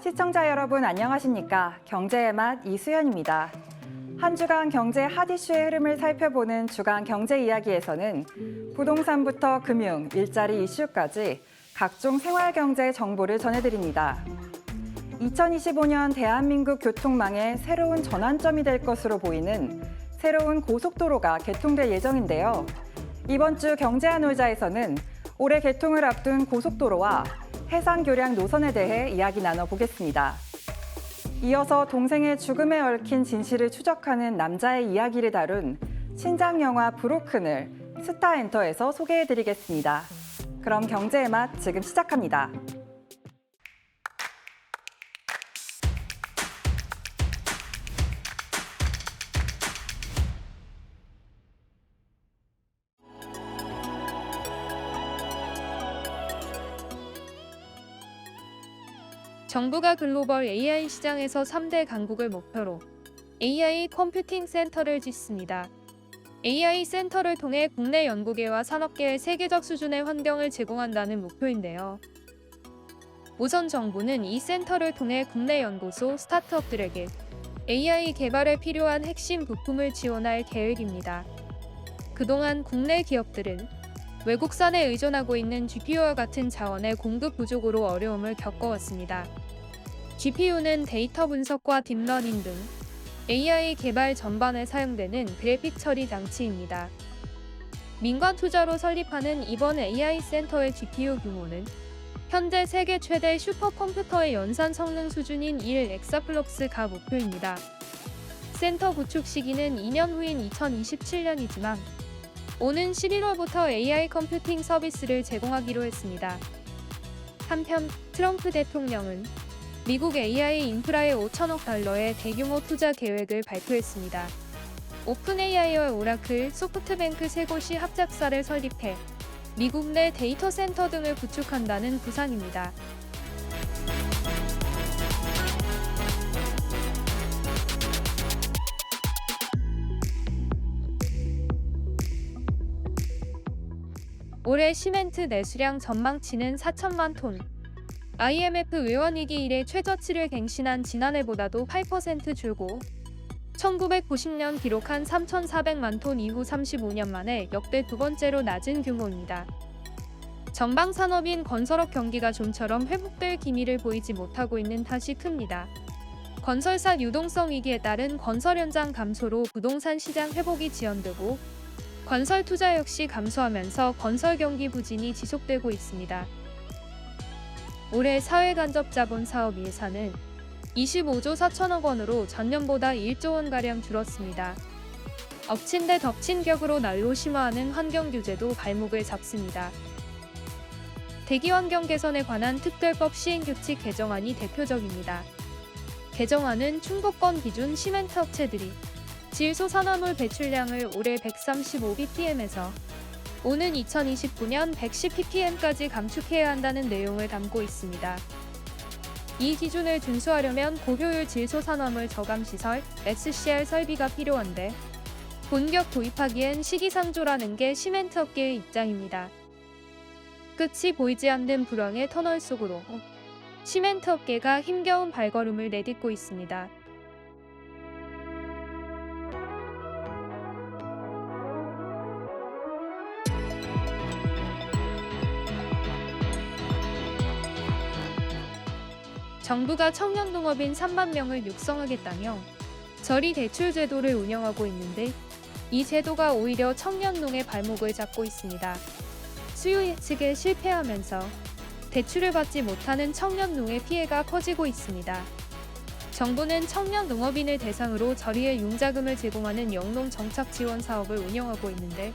시청자 여러분 안녕하십니까? 경제의 맛 이수연입니다. 한 주간 경제 핫 이슈의 흐름을 살펴보는 주간 경제 이야기에서는 부동산부터 금융, 일자리 이슈까지 각종 생활 경제 정보를 전해드립니다. 2025년 대한민국 교통망의 새로운 전환점이 될 것으로 보이는 새로운 고속도로가 개통될 예정인데요. 이번 주 경제한 놀자에서는 올해 개통을 앞둔 고속도로와 해상교량 노선에 대해 이야기 나눠보겠습니다. 이어서 동생의 죽음에 얽힌 진실을 추적하는 남자의 이야기를 다룬 신작 영화 브로큰을 스타엔터에서 소개해드리겠습니다. 그럼 경제의 맛 지금 시작합니다. 정부가 글로벌 AI 시장에서 3대 강국을 목표로 AI 컴퓨팅 센터를 짓습니다. AI 센터를 통해 국내 연구계와 산업계에 세계적 수준의 환경을 제공한다는 목표인데요. 우선 정부는 이 센터를 통해 국내 연구소, 스타트업들에게 AI 개발에 필요한 핵심 부품을 지원할 계획입니다. 그동안 국내 기업들은 외국산에 의존하고 있는 GPU와 같은 자원의 공급 부족으로 어려움을 겪어왔습니다. GPU는 데이터 분석과 딥러닝 등 AI 개발 전반에 사용되는 그래픽 처리 장치입니다. 민간 투자로 설립하는 이번 AI 센터의 GPU 규모는 현재 세계 최대 슈퍼컴퓨터의 연산 성능 수준인 1 엑사플롭스가 목표입니다. 센터 구축 시기는 2년 후인 2027년이지만 오는 11월부터 AI 컴퓨팅 서비스를 제공하기로 했습니다. 한편 트럼프 대통령은 미국 AI 인프라에 5천억 달러의 대규모 투자 계획을 발표했습니다. 오픈 AI와 오라클, 소프트뱅크 세 곳이 합작사를 설립해 미국 내 데이터 센터 등을 구축한다는 구상입니다. 올해 시멘트 내수량 전망치는 4천만 톤. IMF 외환위기 이래 최저치를 갱신한 지난해보다도 8% 줄고 1990년 기록한 3,400만 톤 이후 35년 만에 역대 두 번째로 낮은 규모입니다. 전방 산업인 건설업 경기가 좀처럼 회복될 기미를 보이지 못하고 있는 탓이 큽니다. 건설사 유동성 위기에 따른 건설 현장 감소로 부동산 시장 회복이 지연되고 건설 투자 역시 감소하면서 건설 경기 부진이 지속되고 있습니다. 올해 사회간접자본 사업 예산은 25조 4천억 원으로 전년보다 1조 원가량 줄었습니다. 엎친 데 덮친 격으로 난로 심화하는 환경규제도 발목을 잡습니다. 대기환경 개선에 관한 특별법 시행규칙 개정안이 대표적입니다. 개정안은 충북권 기준 시멘트 업체들이 질소산화물 배출량을 올해 135ppm에서 오는 2029년 110ppm까지 감축해야 한다는 내용을 담고 있습니다. 이 기준을 준수하려면 고효율 질소산화물 저감시설 (SCR) 설비가 필요한데 본격 도입하기엔 시기상조라는 게 시멘트 업계의 입장입니다. 끝이 보이지 않는 불황의 터널 속으로 시멘트 업계가 힘겨운 발걸음을 내딛고 있습니다. 정부가 청년 농업인 3만 명을 육성하겠다며 저리 대출 제도를 운영하고 있는데 이 제도가 오히려 청년 농의 발목을 잡고 있습니다. 수요 예측에 실패하면서 대출을 받지 못하는 청년 농의 피해가 커지고 있습니다. 정부는 청년 농업인을 대상으로 저리에 융자금을 제공하는 영농 정착 지원 사업을 운영하고 있는데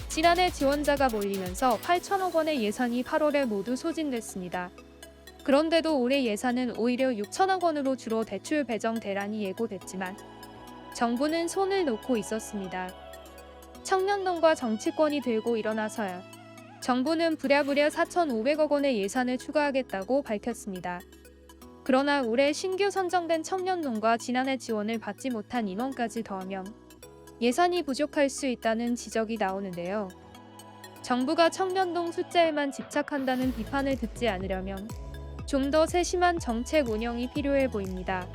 지난해 지원자가 몰리면서 8천억 원의 예산이 8월에 모두 소진됐습니다. 그런데도 올해 예산은 오히려 6천억 원으로 줄어 대출 배정 대란이 예고됐지만 정부는 손을 놓고 있었습니다. 청년농과 정치권이 들고 일어나서야 정부는 부랴부랴 4,500억 원의 예산을 추가하겠다고 밝혔습니다. 그러나 올해 신규 선정된 청년농과 지난해 지원을 받지 못한 인원까지 더하면 예산이 부족할 수 있다는 지적이 나오는데요. 정부가 청년동 숫자에만 집착한다는 비판을 듣지 않으려면 좀 더 세심한 정책 운영이 필요해 보입니다.